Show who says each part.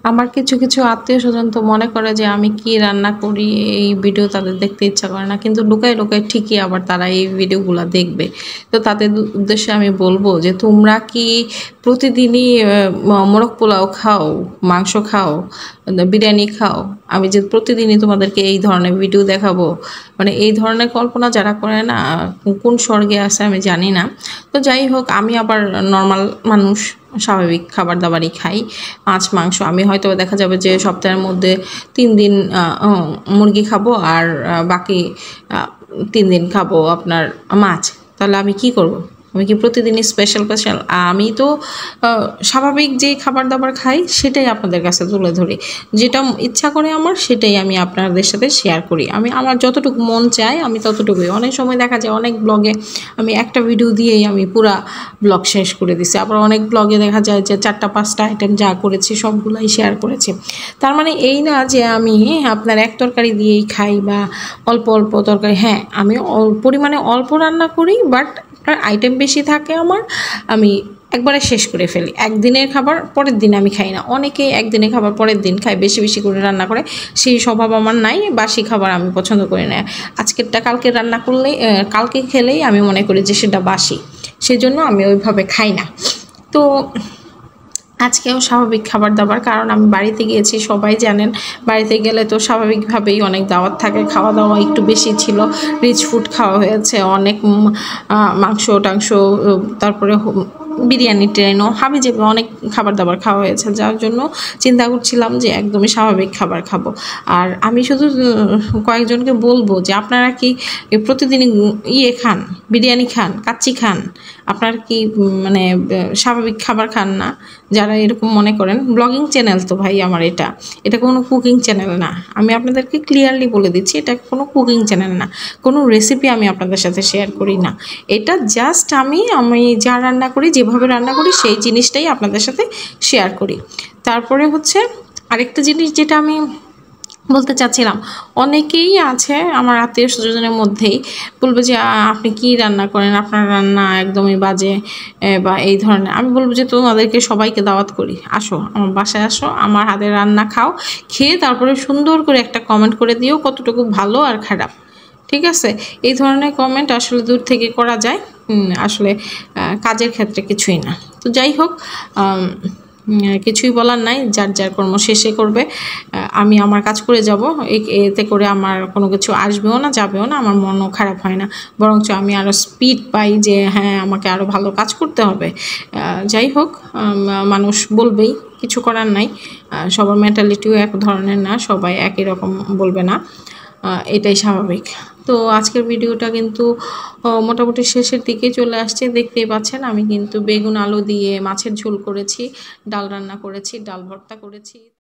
Speaker 1: আমার কিছু আত্মীয়স্বজন তো মনে করে যে আমি কি রান্না করি এই ভিডিও তাদের দেখতে ইচ্ছা করে না, কিন্তু লুকায় ঠিকই আবার তারা এই ভিডিওগুলো দেখবে। তো তাদের উদ্দেশ্যে আমি বলবো যে তোমরা কি প্রতিদিনই মোরগ পোলাও খাও, মাংস খাও, বিরিয়ানি খাও? আমি যে প্রতিদিনই তোমাদেরকে এই ধরনের ভিডিও দেখাবো, মানে এই ধরনের কল্পনা যারা করে না কোন স্বর্গে আছে আমি জানি না। তো যাই হোক, আমি আবার নর্মাল মানুষ, স্বাভাবিক খাবার দাবারই খাই, মাছ মাংস। আমি হয়তো দেখা যাবে যে সপ্তাহের মধ্যে 3 দিন মুরগি খাবো আর বাকি 3 দিন খাবো আপনার মাছ। তাহলে আমি কি করব? আমি কি প্রতিদিনই স্পেশাল? আমি তো স্বাভাবিক যে খাবার দাবার খাই সেটাই আপনাদের কাছে তুলে ধরি, যেটা ইচ্ছা করে আমার সেটাই আমি আপনাদের সাথে শেয়ার করি। আমি আমার যতটুকু মন চায় আমি ততটুকুই। অনেক সময় দেখা যায় অনেক ব্লগে আমি একটা ভিডিও দিয়েই আমি পুরা ব্লগ শেষ করে দিছি, আবার অনেক ব্লগে দেখা যায় যে 4টা-5টা আইটেম যা করেছি সবগুলাই শেয়ার করেছি। তার মানে এই না যে আমি আপনার এক তরকারি দিয়েই খাই বা অল্প তরকারি। হ্যাঁ, আমি পরিমাণে অল্প রান্না করি, বাট আইটেম বেশি থাকে আমার, আমি একবারে শেষ করে ফেলি। একদিনের খাবার পরের দিন আমি খাই না। অনেকেই একদিনের খাবার পরের দিন খায়, বেশি করে রান্না করে। সেই স্বভাব আমার নাই। বাসি খাবার আমি পছন্দ করি না। আজকেরটা কালকে রান্না করলেই, কালকে খেলেই আমি মনে করি যে সেটা বাসি, সেজন্য আমি ওইভাবে খাই না। তো আজকেও স্বাভাবিক খাবার দাবার, কারণ আমি বাড়িতে গিয়েছি, সবাই জানেন বাড়িতে গেলে তো স্বাভাবিকভাবেই অনেক দাওয়াত থাকে, খাওয়া দাওয়া একটু বেশি ছিল, রিচ ফুড খাওয়া হয়েছে, অনেক মাংস টাংস, তারপরে বিরিয়ানি ট্রেনও হাবিজাবি অনেক খাবার দাবার খাওয়া হয়েছে, যার জন্য চিন্তা করছিলাম যে একদমই স্বাভাবিক খাবার খাবো। আর আমি শুধু কয়েকজনকে বলবো যে আপনারা কি প্রতিদিনই খান, বিরিয়ানি খান, কাচ্চি খান? আপনার কি মানে স্বাভাবিক খাবার খান না? যারা এরকম মনে করেন, ব্লগিং চ্যানেল তো ভাই আমার, এটা কোনো কুকিং চ্যানেল না। আমি আপনাদেরকে ক্লিয়ারলি বলে দিচ্ছি, এটা কোনো কুকিং চ্যানেল না, কোনো রেসিপি আমি আপনাদের সাথে শেয়ার করি না। এটা জাস্ট আমি যা রান্না করি, যেভাবে রান্না করি সেই জিনিসটাই আপনাদের সাথে শেয়ার করি। তারপরে হচ্ছে আরেকটা জিনিস যেটা আমি বলতে চাচ্ছিলাম, অনেকেই আছে আমার আত্মীয় স্বজনের মধ্যেই বলবে যে আপনি কি রান্না করেন, আপনার রান্না একদমই বাজে বা এই ধরনের। আমি বলবো যে তোমাদেরকে সবাইকে দাওয়াত করি, আসো আমার বাসায়, আসো আমার হাতের রান্না খাও, খেয়ে তারপরে সুন্দর করে একটা কমেন্ট করে দিও কতটুকু ভালো আর খারাপ। ঠিক আছে? এই ধরনের কমেন্ট আসলে দূর থেকে করা যায়, আসলে কাজের ক্ষেত্রে কিছুই না। তো যাই হোক, কিছুই বলার নাই, যার কর্ম শেষে করবে। আমি আমার কাজ করে যাব, এতে করে আমার কোনো কিছু আসবেও না, যাবেও না, আমার মনও খারাপ হয় না, বরঞ্চ আমি আরও স্পিড পাই যে হ্যাঁ আমাকে আরও ভালো কাজ করতে হবে। যাই হোক, মানুষ বলবেই, কিছু করার নাই। সবার মেন্টালিটিও এক ধরনের না, সবাই একই রকম বলবে না, এটাই স্বাভাবিক। তো আজকের ভিডিওটা কিন্তু মোটামুটি শেষের দিকে চলে আসছে, দেখতেই পাচ্ছেন। আমি কিন্তু বেগুন আলু দিয়ে মাছের ঝোল করেছি, ডাল রান্না করেছি, ডাল ভর্তা করেছি।